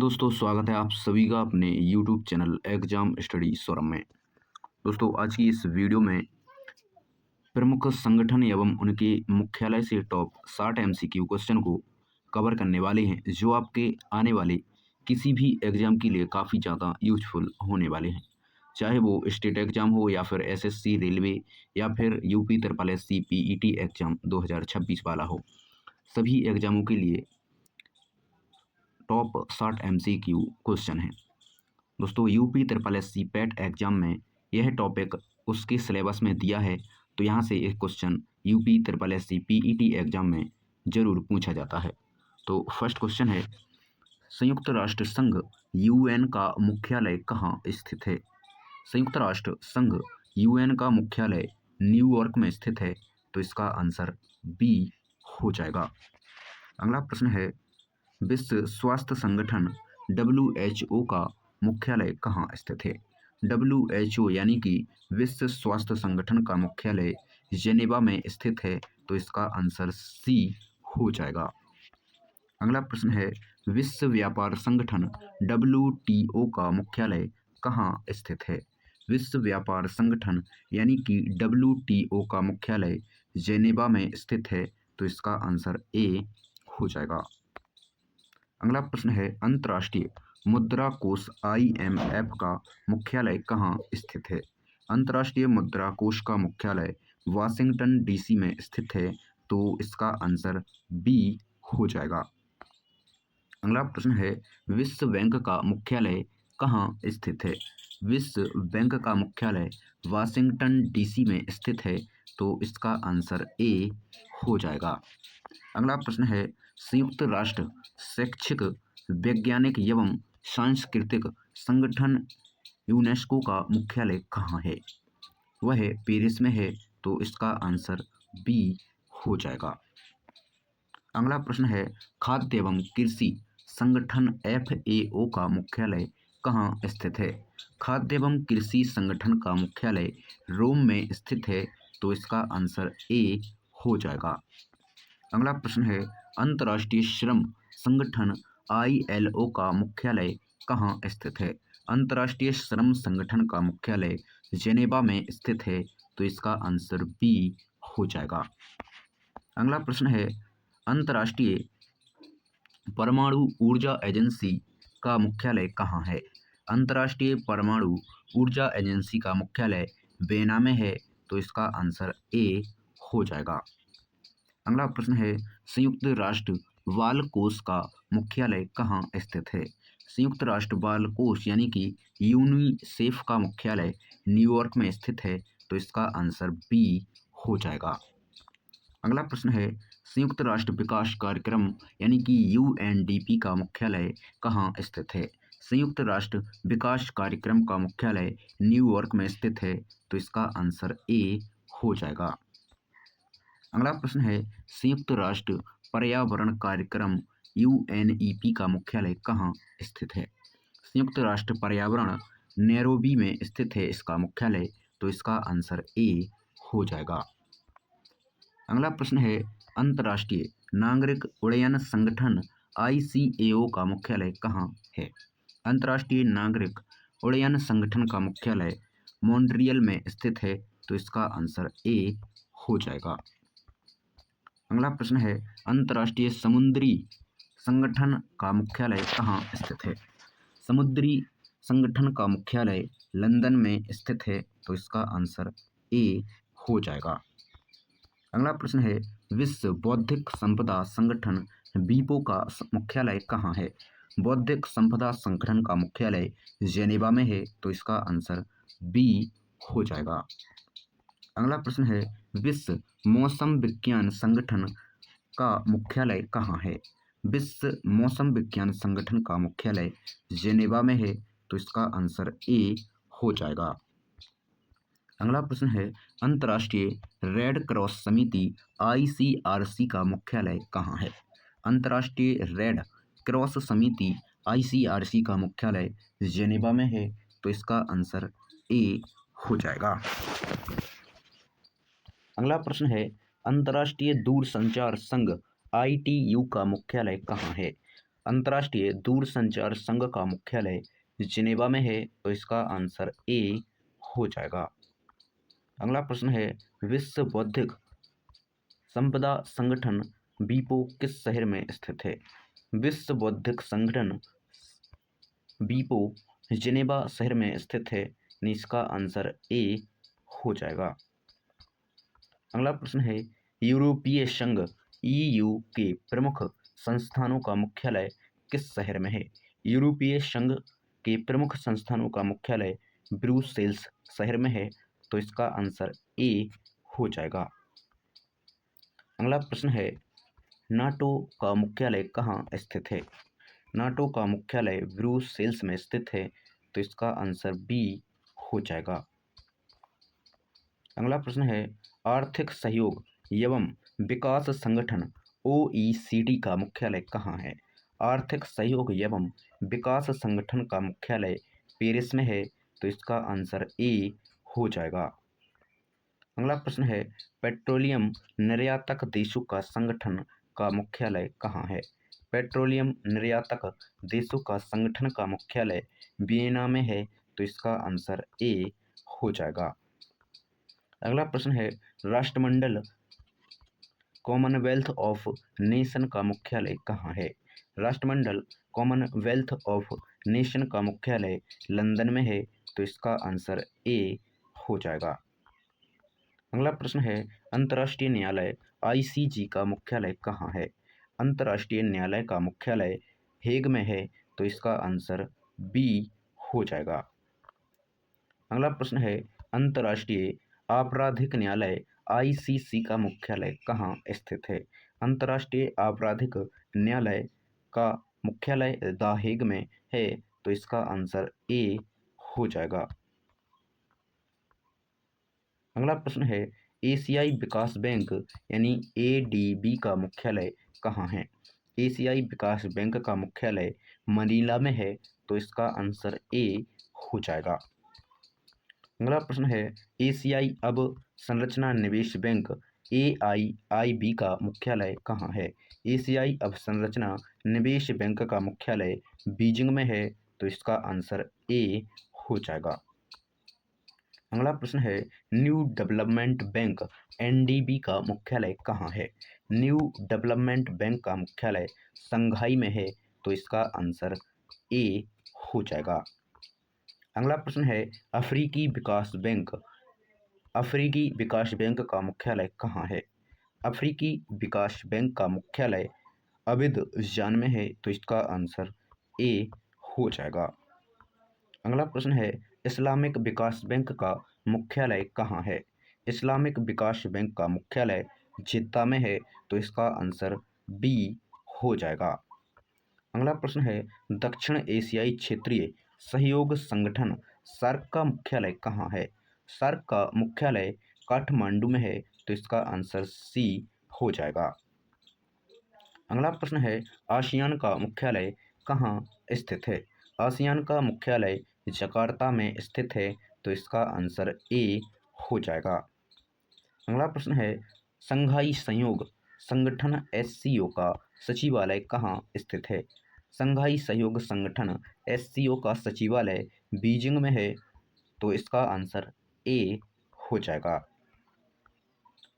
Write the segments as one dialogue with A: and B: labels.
A: दोस्तों, स्वागत है आप सभी का अपने YouTube channel exam study Saurabh में। दोस्तों, आज की इस वीडियो में प्रमुख संगठन एवं उनके मुख्यालय से टॉप 60 MCQ क्वेश्चन को कवर करने वाले हैं, जो आपके आने वाले किसी भी एग्जाम के लिए काफ़ी ज़्यादा यूजफुल होने वाले हैं। चाहे वो स्टेट एग्जाम हो या फिर SSC रेलवे या फिर UP SSC PET एग्जाम 2026 वाला हो, सभी एग्जामों के लिए टॉप 60 MCQ क्वेश्चन हैं। दोस्तों, UP SSC पैट एग्जाम में यह टॉपिक उसके सिलेबस में दिया है, तो यहाँ से एक question UP SSC PET exam में जरूर पूछा जाता है। तो फर्स्ट क्वेश्चन है, संयुक्त राष्ट्र संघ UN का मुख्यालय कहाँ स्थित है? संयुक्त राष्ट्र संघ UN का मुख्यालय न्यूयॉर्क में स्थित है, तो इसका आंसर बी हो जाएगा। अगला प्रश्न है, विश्व स्वास्थ्य संगठन WHO का मुख्यालय कहाँ स्थित है? WHO यानी कि विश्व स्वास्थ्य संगठन का मुख्यालय जेनेवा में स्थित है, तो इसका आंसर सी हो जाएगा। अगला प्रश्न है, विश्व व्यापार संगठन WTO का मुख्यालय कहाँ स्थित है? विश्व व्यापार संगठन यानी कि WTO का मुख्यालय जेनेवा में स्थित है, तो इसका आंसर ए हो जाएगा। अगला प्रश्न है, अंतर्राष्ट्रीय मुद्रा कोष IMF का मुख्यालय कहाँ स्थित है? अंतर्राष्ट्रीय मुद्रा कोष का मुख्यालय वाशिंगटन DC में स्थित है, तो इसका आंसर बी हो जाएगा। अगला प्रश्न है, विश्व बैंक का मुख्यालय कहाँ स्थित है? विश्व बैंक का मुख्यालय वाशिंगटन DC में स्थित है, तो इसका आंसर ए हो जाएगा। अगला प्रश्न है, संयुक्त राष्ट्र शैक्षिक वैज्ञानिक एवं सांस्कृतिक संगठन यूनेस्को का मुख्यालय कहाँ है? वह पेरिस में है, तो इसका आंसर बी हो जाएगा। अगला प्रश्न है, खाद्य एवं कृषि संगठन FAO का मुख्यालय कहाँ स्थित है? खाद्य एवं कृषि संगठन का मुख्यालय रोम में स्थित है, तो इसका आंसर ए हो जाएगा। अगला प्रश्न है, अंतर्राष्ट्रीय श्रम संगठन ILO का मुख्यालय कहाँ स्थित है? अंतर्राष्ट्रीय श्रम संगठन का मुख्यालय जेनेवा में स्थित है, तो इसका आंसर बी हो जाएगा। अगला प्रश्न है, अंतर्राष्ट्रीय परमाणु ऊर्जा एजेंसी का मुख्यालय कहाँ है? अंतर्राष्ट्रीय परमाणु ऊर्जा एजेंसी का मुख्यालय वियना में है, तो इसका आंसर ए हो जाएगा। अगला प्रश्न है, संयुक्त राष्ट्र बाल कोष का मुख्यालय कहाँ स्थित है? संयुक्त राष्ट्र बाल कोष यानी कि यूनिसेफ का मुख्यालय न्यूयॉर्क में स्थित है, तो इसका आंसर बी हो जाएगा। अगला प्रश्न है, संयुक्त राष्ट्र विकास कार्यक्रम यानी कि UNDP का मुख्यालय कहाँ स्थित है? संयुक्त राष्ट्र विकास कार्यक्रम का मुख्यालय न्यूयॉर्क में स्थित है, तो इसका आंसर ए हो जाएगा। अगला प्रश्न है, संयुक्त राष्ट्र पर्यावरण कार्यक्रम UNEP का मुख्यालय कहाँ स्थित है? संयुक्त राष्ट्र पर्यावरण नैरोबी में स्थित है इसका मुख्यालय, तो इसका आंसर ए हो जाएगा। अगला प्रश्न है, अंतर्राष्ट्रीय नागरिक उड्डयन संगठन ICAO का मुख्यालय कहाँ है? अंतर्राष्ट्रीय नागरिक उड्डयन संगठन का मुख्यालय मॉन्ट्रियल में स्थित है, तो इसका आंसर ए हो जाएगा। अगला प्रश्न है, अंतर्राष्ट्रीय समुद्री संगठन का मुख्यालय कहाँ स्थित है? समुद्री संगठन का मुख्यालय लंदन में स्थित है, तो इसका आंसर ए हो जाएगा। अगला प्रश्न है, विश्व बौद्धिक संपदा संगठन WIPO का मुख्यालय कहाँ है? बौद्धिक संपदा संगठन का मुख्यालय जेनेवा में है, तो इसका आंसर बी हो जाएगा। अगला प्रश्न है, विश्व मौसम विज्ञान संगठन का मुख्यालय कहाँ है? विश्व मौसम विज्ञान संगठन का मुख्यालय जेनेवा में है, तो इसका आंसर ए हो जाएगा। अगला प्रश्न है, अंतर्राष्ट्रीय रेड क्रॉस समिति ICRC का मुख्यालय कहाँ है? अंतर्राष्ट्रीय रेड क्रॉस समिति ICRC का मुख्यालय जेनेवा में है, तो इसका आंसर ए हो जाएगा। अगला प्रश्न है, अंतर्राष्ट्रीय दूरसंचार संघ ITU का मुख्यालय कहाँ है? अंतर्राष्ट्रीय दूरसंचार संघ का मुख्यालय जिनेवा में है, तो इसका आंसर ए हो जाएगा। अगला प्रश्न है, विश्व बौद्धिक संपदा संगठन वीपो किस शहर में स्थित है? विश्व बौद्धिक संगठन वीपो जिनेवा शहर में स्थित है, इसका आंसर ए हो जाएगा। अगला प्रश्न है, यूरोपीय संघ ईयू के प्रमुख संस्थानों का मुख्यालय किस शहर में है? यूरोपीय संघ के प्रमुख संस्थानों का मुख्यालय ब्रुसेल्स शहर में है, तो इसका आंसर ए हो जाएगा। अगला प्रश्न है, नाटो का मुख्यालय कहाँ स्थित है? नाटो का मुख्यालय ब्रुसेल्स में स्थित है, तो इसका आंसर बी हो जाएगा। अगला प्रश्न है, आर्थिक सहयोग एवं विकास संगठन OECD का मुख्यालय कहाँ है? आर्थिक सहयोग एवं विकास संगठन का मुख्यालय पेरिस में है, तो इसका आंसर ए हो जाएगा। अगला प्रश्न है, पेट्रोलियम निर्यातक देशों का संगठन का मुख्यालय कहाँ है? पेट्रोलियम निर्यातक देशों का संगठन का मुख्यालय वियना में है, तो इसका आंसर ए हो जाएगा। अगला प्रश्न है, राष्ट्रमंडल कॉमनवेल्थ ऑफ नेशन का मुख्यालय कहाँ है? राष्ट्रमंडल कॉमनवेल्थ ऑफ नेशन का मुख्यालय लंदन में है, तो इसका आंसर ए हो जाएगा। अगला प्रश्न है, अंतर्राष्ट्रीय न्यायालय ICJ का मुख्यालय कहाँ है? अंतर्राष्ट्रीय न्यायालय का मुख्यालय हेग में है, तो इसका आंसर बी हो जाएगा। अगला प्रश्न है, अंतर्राष्ट्रीय आपराधिक न्यायालय ICC का मुख्यालय कहाँ स्थित है? अंतर्राष्ट्रीय आपराधिक न्यायालय का मुख्यालय द हेग में है, तो इसका आंसर ए हो जाएगा। अगला प्रश्न है, एशियाई विकास बैंक यानी ADB का मुख्यालय कहाँ है? एशियाई विकास बैंक का मुख्यालय मनीला में है, तो इसका आंसर ए हो जाएगा। अगला प्रश्न है, एशियाई अवसंरचना निवेश बैंक AIIB का मुख्यालय कहाँ है? एशियाई अवसंरचना निवेश बैंक का मुख्यालय बीजिंग में है, तो इसका आंसर ए हो जाएगा। अगला प्रश्न है, न्यू डेवलपमेंट बैंक NDB का मुख्यालय कहाँ है? न्यू डेवलपमेंट बैंक का मुख्यालय शंघाई में है, तो इसका आंसर ए हो जाएगा। अगला प्रश्न है, अफ्रीकी विकास बैंक का मुख्यालय कहाँ है? अफ्रीकी विकास बैंक का मुख्यालय अबिदजान में है, तो इसका आंसर ए हो जाएगा। अगला प्रश्न है, इस्लामिक विकास बैंक का मुख्यालय कहाँ है? इस्लामिक विकास बैंक का मुख्यालय जिद्दा में है, तो इसका आंसर बी हो जाएगा। अगला प्रश्न है, दक्षिण एशियाई क्षेत्रीय सहयोग संगठन सार्क का मुख्यालय कहाँ है? सार्क का मुख्यालय काठमांडू में है, तो इसका आंसर सी हो जाएगा। अगला प्रश्न है, आसियान का मुख्यालय कहाँ स्थित है? आसियान का मुख्यालय जकार्ता में स्थित है, तो इसका आंसर ए हो जाएगा। अगला प्रश्न है, संघाई सहयोग संगठन SCO का सचिवालय कहाँ स्थित है? संघाई सहयोग संगठन SCO का सचिवालय बीजिंग में है, तो इसका आंसर ए हो जाएगा।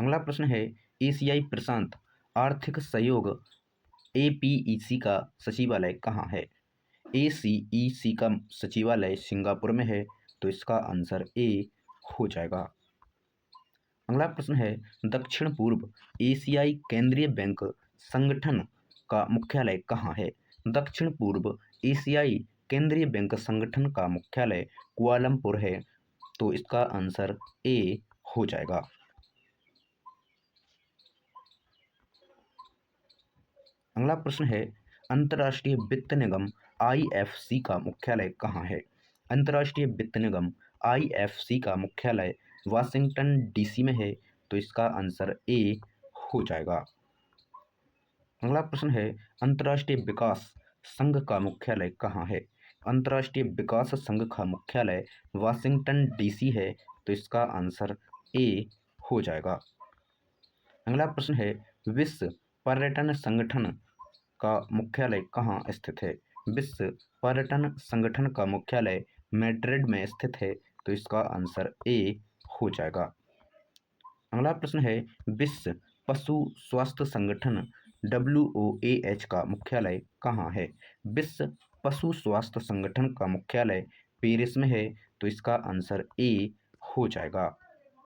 A: अगला प्रश्न है, एशियाई प्रशांत आर्थिक सहयोग APEC का सचिवालय कहाँ है? ACEC का सचिवालय सिंगापुर में है, तो इसका आंसर ए हो जाएगा। अगला प्रश्न है, दक्षिण पूर्व एशियाई केंद्रीय बैंक संगठन का मुख्यालय कहाँ है? दक्षिण पूर्व एशियाई केंद्रीय बैंक संगठन का मुख्यालय कुआलालंपुर है, तो इसका आंसर ए हो जाएगा। अगला प्रश्न है, अंतर्राष्ट्रीय वित्त निगम IFC का मुख्यालय कहाँ है? अंतर्राष्ट्रीय वित्त निगम IFC का मुख्यालय वाशिंगटन DC में है, तो इसका आंसर ए हो जाएगा। अगला प्रश्न है, अंतर्राष्ट्रीय विकास संघ का मुख्यालय कहाँ है? अंतर्राष्ट्रीय विकास संघ का मुख्यालय वाशिंगटन DC है, तो इसका आंसर ए हो जाएगा। अगला प्रश्न है, विश्व पर्यटन संगठन का मुख्यालय कहाँ स्थित है? विश्व पर्यटन संगठन का मुख्यालय मैड्रिड में स्थित है, तो इसका आंसर ए हो जाएगा। अगला प्रश्न है, विश्व पशु स्वास्थ्य संगठन WOAH का मुख्यालय कहाँ है? विश्व पशु स्वास्थ्य संगठन का मुख्यालय पेरिस में है, तो इसका आंसर ए हो जाएगा।